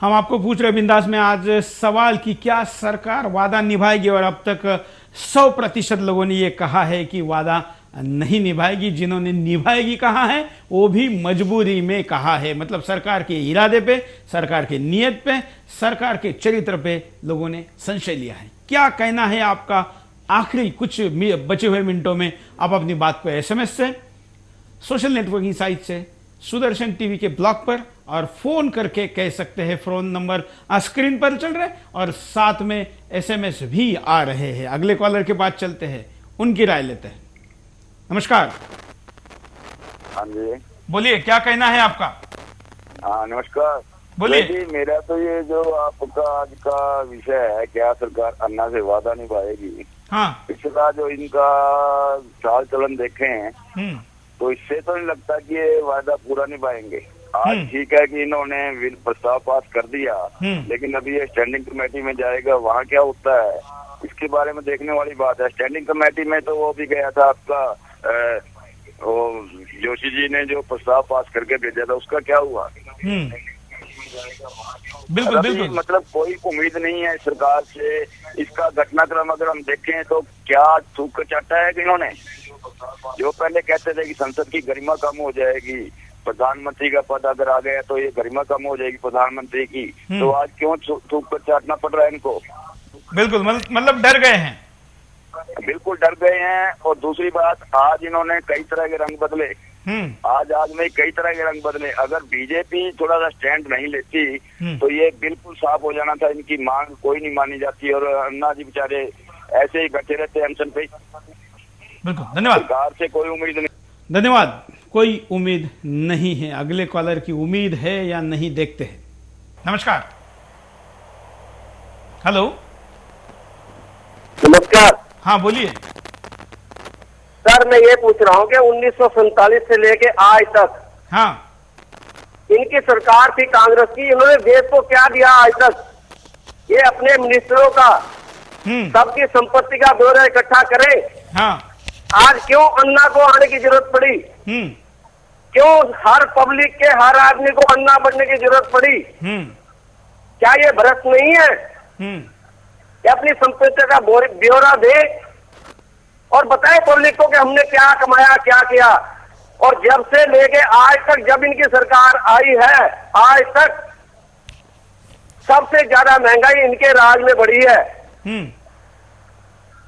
हम आपको पूछ रहे बिंदास में आज सवाल कि क्या सरकार वादा निभाएगी, और अब तक 100% लोगों ने ये कहा है कि वादा नहीं निभाएगी। जिन्होंने निभाएगी कहा है वो भी मजबूरी में कहा है, मतलब सरकार के इरादे पे, सरकार के नियत पे, सरकार के चरित्र पे लोगों ने संशय लिया है। क्या कहना है आपका? आखिरी कुछ बचे हुए मिनटों में आप अपनी बात को एसएमएस से, सोशल नेटवर्किंग साइट से, सुदर्शन टीवी के ब्लॉग पर और फोन करके कह सकते हैं। फोन नंबर स्क्रीन पर चल रहे और साथ में एसएमएस भी आ रहे हैं। अगले कॉलर के पास चलते हैं, उनकी राय लेते हैं। नमस्कार। हाँ जी, बोलिए, क्या कहना है आपका? हाँ नमस्कार। बोलिए जी, मेरा तो ये जो आपका आज का विषय है, क्या सरकार अन्ना से वादा निभाएगी। हाँ। पिछला जो इनका चाल चलन देखे हैं तो इससे तो नहीं लगता कि ये वादा पूरा निभाएंगे। आज ठीक है कि इन्होंने प्रस्ताव पास कर दिया, लेकिन अभी ये स्टैंडिंग कमेटी में जाएगा, वहाँ क्या होता है इसके बारे में देखने वाली बात है। स्टैंडिंग कमेटी में तो वो भी गया था आपका वो जोशी जी ने जो प्रस्ताव पास करके भेजा था, उसका क्या हुआ? बिल्कुल बिल्कुल। मतलब कोई उम्मीद नहीं है सरकार से। इसका घटनाक्रम अगर हम देखें तो क्या थूक कर चाटा है कि इन्होंने जो पहले कहते थे कि संसद की गरिमा कम हो जाएगी, प्रधानमंत्री का पद अगर आ गया तो ये गरिमा कम हो जाएगी प्रधानमंत्री की, तो आज क्यों थूक कर चाटना पड़ रहा है इनको? बिल्कुल, मतलब डर गए हैं। बिल्कुल डर गए हैं। और दूसरी बात, आज इन्होंने कई तरह के रंग बदले। आज में कई तरह के रंग बदले। अगर बीजेपी थोड़ा सा स्टैंड नहीं लेती तो ये बिल्कुल साफ हो जाना था। इनकी मांग कोई नहीं मानी जाती और अन्ना जी बेचारे ऐसे ही बैठे रहते हैं अनशन पे। बिल्कुल, धन्यवाद। सरकार से कोई उम्मीद नहीं। धन्यवाद। कोई उम्मीद नहीं है। अगले कॉलर की उम्मीद है या नहीं, देखते हैं। नमस्कार। हेलो। नमस्कार। हाँ बोलिए। सर मैं ये पूछ रहा हूँ कि 1947 से लेके आज तक हाँ इनकी सरकार थी कांग्रेस की, इन्होंने देश को क्या दिया आज तक? ये अपने मिनिस्टरों का सबकी संपत्ति का ब्यौरा इकट्ठा करें। हाँ। आज क्यों अन्ना को आने की जरूरत पड़ी? क्यों हर पब्लिक के हर आदमी को अन्ना बनने की जरूरत पड़ी? क्या ये भ्रष्ट नहीं है? ये अपनी संपत्ति का ब्यौरा दे और बताए पब्लिक को कि हमने क्या कमाया, क्या किया। और जब से लेके आज तक जब इनकी सरकार आई है, आज तक सबसे ज्यादा महंगाई इनके राज में बढ़ी है।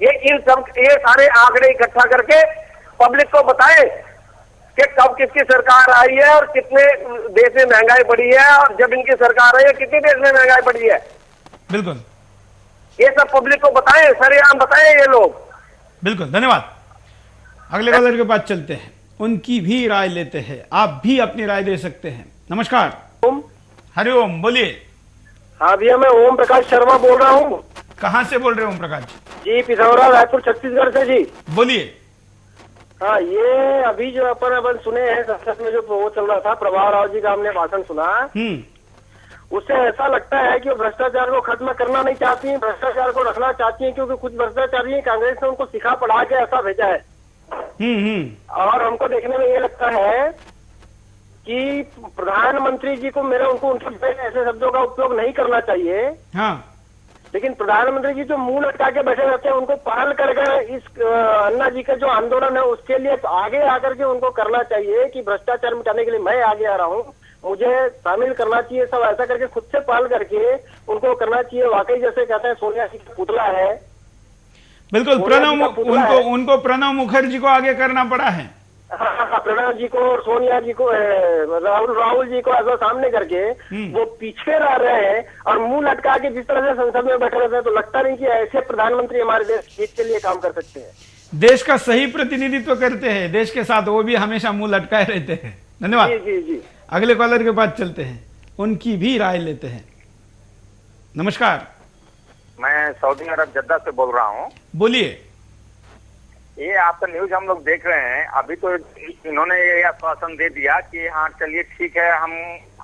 ये सारे आंकड़े इकट्ठा करके पब्लिक को बताएं कि कब किसकी सरकार आई है और कितने देश में महंगाई बढ़ी है, और जब इनकी सरकार आई है कितने देश में महंगाई बढ़ी है। बिल्कुल, ये सब पब्लिक को बताएं, सरेआम बताएं ये लोग। बिल्कुल, धन्यवाद। अगले कॉलर के पास चलते हैं, उनकी भी राय लेते हैं। आप भी अपनी राय दे सकते हैं। नमस्कार। हरिओम, बोलिए। हाँ भैया, मैं ओम प्रकाश शर्मा बोल रहा हूँ। कहाँ से बोल रहे हो ओम प्रकाश जी? पिथौरा, रायपुर, छत्तीसगढ़ से जी। बोलिए। हाँ, ये अभी जो अपन सुने हैं संसद में जो वो चल रहा था, प्रभाव राव जी का हमने भाषण सुना, उससे ऐसा लगता है कि वो भ्रष्टाचार को खत्म करना नहीं चाहती हैं, भ्रष्टाचार को रखना चाहती हैं, क्योंकि कुछ भ्रष्टाचारी कांग्रेस ने उनको सिखा पढ़ा के ऐसा भेजा है। और हमको देखने में ये लगता है कि प्रधानमंत्री जी को उनके ऐसे शब्दों का उपयोग नहीं करना चाहिए। हाँ। लेकिन प्रधानमंत्री जी जो मुंह लटका के बैठे रहते हैं, उनको पहल कर इस अन्ना जी का जो आंदोलन है उसके लिए आगे आकर के उनको करना चाहिए कि भ्रष्टाचार मिटाने के लिए मैं आगे आ रहा हूँ, मुझे शामिल करना चाहिए। सब ऐसा करके खुद से पहल करके उनको करना चाहिए। वाकई जैसे कहते हैं सोनिया जी का पुतला है। बिल्कुल, उनको प्रणब मुखर्जी को आगे करना पड़ा है। हाँ, प्रणब जी को और सोनिया जी को, राहुल जी को ऐसा सामने करके वो पीछे रह रहे हैं और मुंह लटका के जिस तरह से संसद में बैठे रहते हैं, तो लगता नहीं कि ऐसे प्रधानमंत्री हमारे देश के लिए काम कर सकते हैं, देश का सही प्रतिनिधित्व करते हैं देश के साथ। वो भी हमेशा मुंह लटकाए रहते हैं। धन्यवाद। जी जी। अगले कॉलर के पास चलते हैं, उनकी भी राय लेते हैं। नमस्कार। मैं सऊदी अरब जद्दा से बोल रहा हूँ। बोलिए। ये आपका न्यूज हम लोग देख रहे हैं। अभी तो इन्होंने ये आश्वासन दे दिया कि हाँ चलिए ठीक है, हम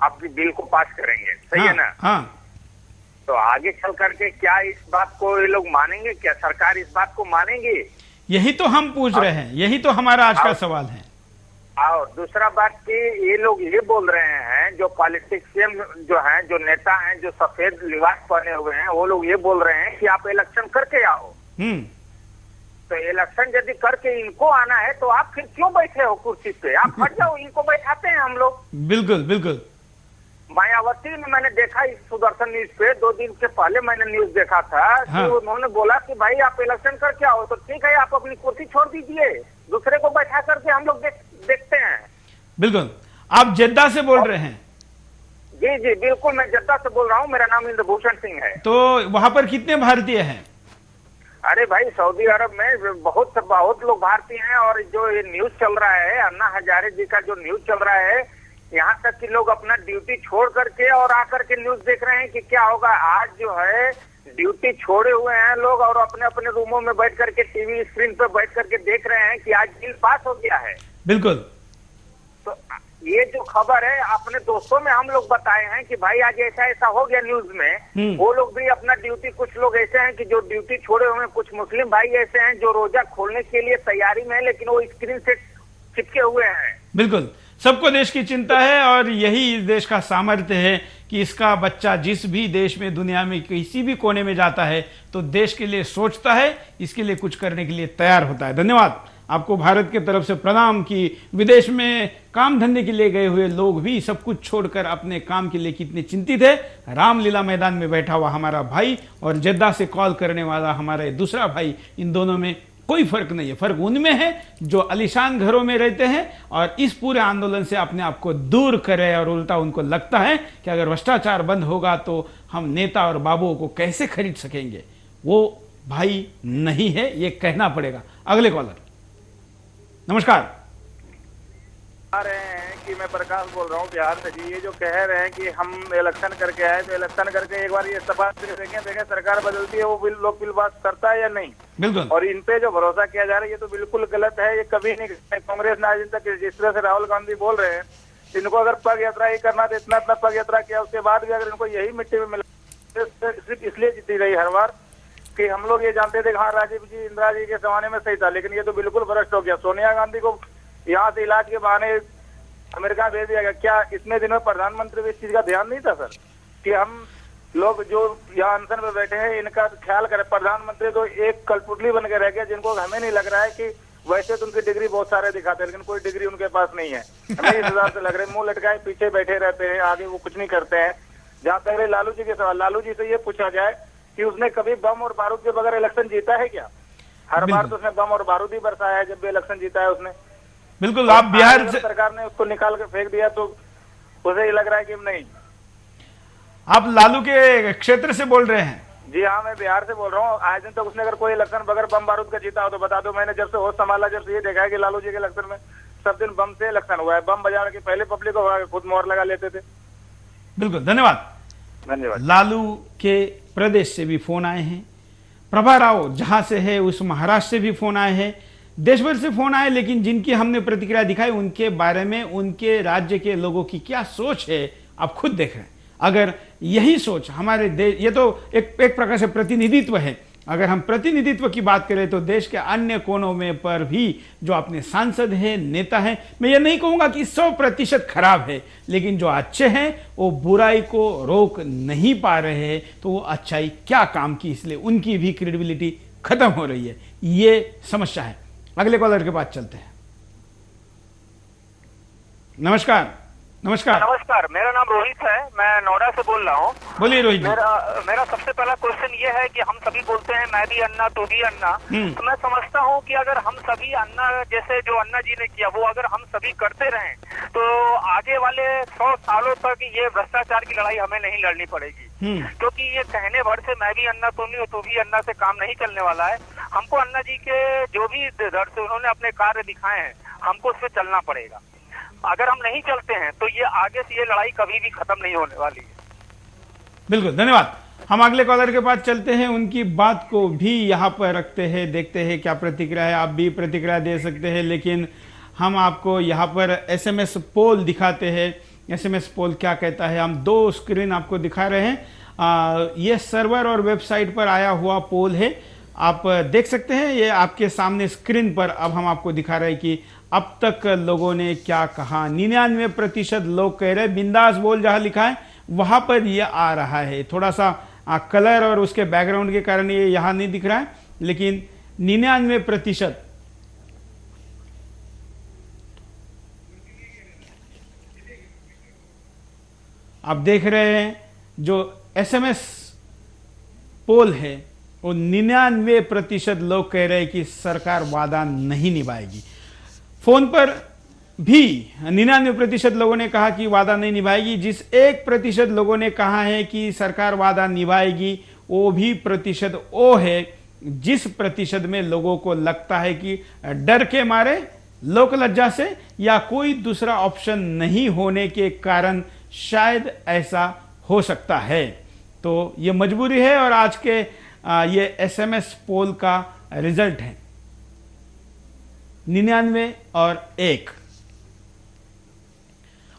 आपकी बिल को पास करेंगे, सही है ना? हाँ। तो आगे चल करके क्या इस बात को ये लोग मानेंगे? क्या सरकार इस बात को मानेंगे? यही तो हम पूछ रहे हैं, यही तो हमारा आज का सवाल है। और दूसरा बात कि ये लोग ये बोल रहे हैं, जो पॉलिटिशियन जो हैं, जो नेता हैं, जो सफेद लिबास पहने हुए हैं, वो लोग ये बोल रहे हैं कि आप इलेक्शन करके आओ। तो इलेक्शन यदि करके इनको आना है तो आप फिर क्यों बैठे हो कुर्सी पे? आप हट जाओ, इनको बैठाते हैं हम लोग। बिल्कुल बिल्कुल। मायावती ने मैंने देखा इस सुदर्शन न्यूज पे 2 दिन के पहले मैंने न्यूज देखा था। हाँ। कि उन्होंने बोला कि भाई आप इलेक्शन करके आओ, तो ठीक है आप अपनी कुर्सी छोड़ दीजिए, दूसरे को बैठा करके हम लोग देखते हैं। बिल्कुल। आप जद्दा से बोल रहे हैं? जी जी बिल्कुल, मैं जद्दा से बोल रहा हूँ, मेरा नाम इंद्रभूषण सिंह है। तो वहां पर कितने भारतीय हैं? अरे भाई सऊदी अरब में बहुत लोग भारतीय हैं, और जो ये न्यूज चल रहा है, अन्ना हजारे जी का जो न्यूज चल रहा है, यहाँ तक कि लोग अपना ड्यूटी छोड़ करके और आकर के न्यूज देख रहे हैं कि क्या होगा। आज जो है ड्यूटी छोड़े हुए हैं लोग और अपने अपने रूमों में बैठ करके टीवी स्क्रीन पर बैठ करके देख रहे हैं कि आज बिल पास हो गया है। बिल्कुल। तो ये जो खबर है अपने दोस्तों में हम लोग बताए हैं कि भाई आज ऐसा ऐसा हो गया न्यूज में। वो लोग भी अपना ड्यूटी, कुछ लोग ऐसे हैं कि जो ड्यूटी छोड़े हुए हैं, कुछ मुस्लिम भाई ऐसे हैं जो रोजा खोलने के लिए तैयारी में है, लेकिन वो स्क्रीन से चिपके हुए हैं। बिल्कुल, सबको देश की चिंता है और यही इस देश का सामर्थ्य है कि इसका बच्चा जिस भी देश में, दुनिया में किसी भी कोने में जाता है तो देश के लिए सोचता है, इसके लिए कुछ करने के लिए तैयार होता है। धन्यवाद आपको भारत की तरफ से प्रणाम कि विदेश में काम धंधे के लिए गए हुए लोग भी सब कुछ छोड़कर अपने काम के लिए कितने चिंतित है। रामलीला मैदान में बैठा हुआ हमारा भाई और जद्दा से कॉल करने वाला हमारा दूसरा भाई, इन दोनों में कोई फर्क नहीं है। फर्क उनमें है जो आलीशान घरों में रहते हैं और इस पूरे आंदोलन से अपने आप को दूर करे, और उल्टा उनको लगता है कि अगर भ्रष्टाचार बंद होगा तो हम नेता और बाबुओं को कैसे खरीद सकेंगे। वो भाई नहीं है, ये कहना पड़ेगा। अगले कॉलर। नमस्कार। आ रहे हैं कि मैं प्रकाश बोल रहा हूँ बिहार से जी। ये जो कह रहे हैं कि हम इलेक्शन करके आए, तो इलेक्शन करके एक बार ये इस्तीफा देखें सरकार बदलती है, वो लोग बिल पास करता है या नहीं। बिल्कुल। और इन पे जो भरोसा किया जा रहा है ये तो बिल्कुल गलत है। ये कभी नहीं, कांग्रेस ने आज तक जिस तरह से राहुल गांधी बोल रहे हैं, इनको अगर पग यात्रा ही करना तो इतना पग यात्रा किया, उसके बाद भी अगर इनको यही मिट्टी में मिला, सिर्फ इसलिए जीती रही हर बार कि हम लोग ये जानते थे हाँ राजीव जी, इंदिरा जी के जमाने में सही था, लेकिन ये तो बिल्कुल भ्रष्ट हो गया। सोनिया गांधी को यहाँ से इलाज के बहाने अमेरिका भेज दिया गया। क्या इतने दिन में प्रधानमंत्री भी इस चीज का ध्यान नहीं था सर, कि हम लोग जो यहाँ अनशन में बैठे हैं इनका ख्याल करें। प्रधानमंत्री तो एक कठपुतली बन के रह गया, जिनको हमें नहीं लग रहा है कि वैसे तो उनकी डिग्री बहुत सारे दिखाते हैं, लेकिन कोई डिग्री उनके पास नहीं है। हमें इस हिसाब से लग रहा है मुंह लटकाए पीछे बैठे रहते हैं, आगे वो कुछ नहीं करते हैं। जहाँ तक लालू जी के सवाल, लालू जी से ये पूछा जाए कि उसने कभी बम और बारूद के बगैर इलेक्शन जीता है क्या? हर बार तो उसने बम और बारूद ही बरसाया है जब भी इलेक्शन जीता है उसने। बिल्कुल। आप बिहार से, सरकार ने उसको निकाल कर फेंक दिया तो उसे ये लग रहा है कि नहीं। आप लालू के क्षेत्र से बोल रहे हैं? जी हाँ, मैं बिहार से बोल रहा हूँ। आज दिन तक उसने अगर कोई इलेक्शन बगैर बम बारूद का जीता हो तो बता दो। मैंने जब से होश संभाला जब से ये देखा है कि लालू जी के इलेक्शन में सब दिन बम से इलेक्शन हुआ है। बम बजा के पहले पब्लिक को खुद मोहर लगा लेते थे। बिल्कुल, धन्यवाद। धन्यवाद। लालू के प्रदेश से भी फोन आए हैं, प्रभा राव जहां से है उस महाराष्ट्र से भी फोन आए हैं, देश भर से फोन आए, लेकिन जिनकी हमने प्रतिक्रिया दिखाई उनके बारे में, उनके राज्य के लोगों की क्या सोच है आप खुद देख रहे हैं। अगर यही सोच हमारे देश, ये तो एक प्रकार से प्रतिनिधित्व है, अगर हम प्रतिनिधित्व की बात करें तो देश के अन्य कोनों में पर भी जो अपने सांसद हैं, नेता हैं, मैं ये नहीं कहूंगा कि 100% खराब है, लेकिन जो अच्छे हैं वो बुराई को रोक नहीं पा रहे हैं, तो वो अच्छाई क्या काम की, इसलिए उनकी भी क्रेडिबिलिटी खत्म हो रही है। ये समस्या है। अगले कॉलर के पास चलते हैं। नमस्कार। नमस्कार। नमस्कार, मेरा नाम रोहित है, मैं नोएडा से बोल रहा हूँ। बोलिए रोहित जी। मेरा सबसे पहला क्वेश्चन ये है कि हम सभी बोलते हैं मैं भी अन्ना तू भी अन्ना, तो मैं समझता हूँ कि अगर हम सभी अन्ना जैसे जो अन्ना जी ने किया वो अगर हम सभी करते रहें तो आगे वाले 100 सालों तक ये भ्रष्टाचार की लड़ाई हमें नहीं लड़नी पड़ेगी। क्योंकि ये कहने भर से मैं भी अन्ना तू भी अन्ना से काम नहीं चलने वाला है। हमको अन्ना जी के जो भी दर से उन्होंने अपने कार्य दिखाए हैं, हमको उस पर चलना पड़ेगा। अगर हम नहीं चलते हैं तो ये आगे से ये लड़ाई कभी भी खत्म नहीं होने वाली है। बिल्कुल, धन्यवाद। हम अगले कॉलर के पास चलते हैं, उनकी बात को भी यहाँ पर रखते हैं, देखते हैं क्या प्रतिक्रिया है। आप भी प्रतिक्रिया दे सकते हैं, लेकिन हम आपको यहाँ पर SMS पोल दिखाते हैं। SMS पोल क्या कहता है, हम 2 स्क्रीन आपको दिखा रहे हैं। ये सर्वर और वेबसाइट पर आया हुआ पोल है। आप देख सकते हैं, ये आपके सामने स्क्रीन पर अब हम आपको दिखा रहे हैं कि अब तक लोगों ने क्या कहा। 99% लोग कह रहे बिंदास बोल, जहां लिखा है वहां पर ये आ रहा है। थोड़ा सा कलर और उसके बैकग्राउंड के कारण ये यहां नहीं दिख रहा है, लेकिन 99% आप देख रहे हैं जो SMS पोल है वो 99% लोग कह रहे हैं कि सरकार वादा नहीं निभाएगी। फोन पर भी 99% लोगों ने कहा कि वादा नहीं निभाएगी। जिस 1% लोगों ने कहा है कि सरकार वादा निभाएगी, वो भी प्रतिशत वो है जिस प्रतिशत में लोगों को लगता है कि डर के मारे, लोक लज्जा से या कोई दूसरा ऑप्शन नहीं होने के कारण शायद ऐसा हो सकता है। तो ये मजबूरी है और आज के ये SMS पोल का रिजल्ट है 99 और 1।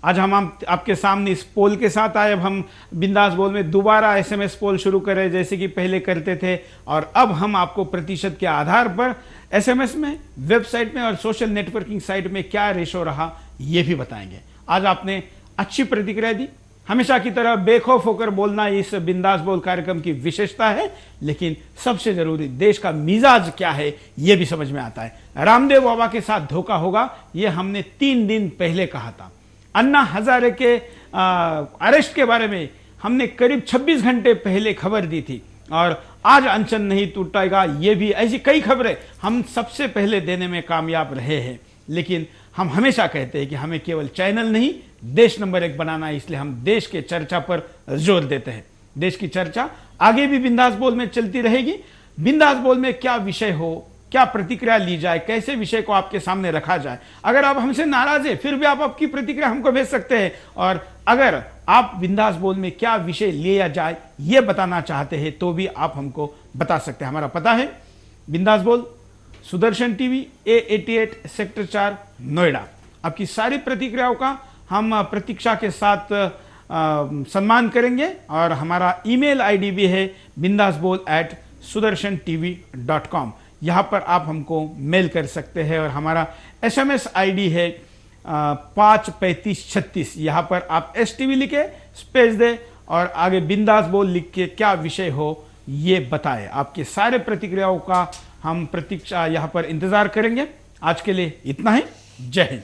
आज हम आपके सामने इस पोल के साथ आए। अब हम बिंदास बोल में दोबारा SMS पोल शुरू करें जैसे कि पहले करते थे, और अब हम आपको प्रतिशत के आधार पर SMS में, वेबसाइट में और सोशल नेटवर्किंग साइट में क्या रेशो रहा ये भी बताएंगे। आज आपने अच्छी प्रतिक्रिया दी। हमेशा की तरह बेखौफ होकर बोलना इस बिंदास बोल कार्यक्रम की विशेषता है, लेकिन सबसे जरूरी देश का मिजाज क्या है यह भी समझ में आता है। रामदेव बाबा के साथ धोखा होगा यह हमने 3 दिन पहले कहा था। अन्ना हजारे के अरेस्ट के बारे में हमने करीब 26 घंटे पहले खबर दी थी, और आज अनशन नहीं टूटेगा ये भी, ऐसी कई खबरें हम सबसे पहले देने में कामयाब रहे हैं। लेकिन हम हमेशा कहते हैं कि हमें केवल चैनल नहीं, देश नंबर 1 बनाना है, इसलिए हम देश के चर्चा पर जोर देते हैं। देश की चर्चा आगे भी बिंदास बोल में चलती रहेगी। बिंदास बोल में क्या विषय हो, क्या प्रतिक्रिया ली जाए, कैसे विषय को आपके सामने रखा जाए। अगर आप हमसे नाराज है फिर भी आप आपकी प्रतिक्रिया हमको भेज सकते हैं, और अगर आप बिंदास बोल में क्या विषय लिया जाए ये बताना चाहते हैं तो भी आप हमको बता सकते हैं। हमारा पता है बिंदास बोल, Sudarshan TV, A88 sector 4 Noida. आपकी सारी प्रतिक्रियाओं का हम प्रतीक्षा के साथ सम्मान करेंगे, और हमारा ईमेल ID भी है bindasbol@sudarshan.tv.com। यहां पर आप हमको मेल कर सकते हैं, और हमारा SMS ID है 53536। यहां पर आप STV लिखे, स्पेस दे और आगे बिंदास बोल लिख के क्या विषय हो ये बताएं। आपके सारे प्रतिक्रियाओं का हम प्रतीक्षा यहां पर इंतजार करेंगे। आज के लिए इतना ही। जय हिंद।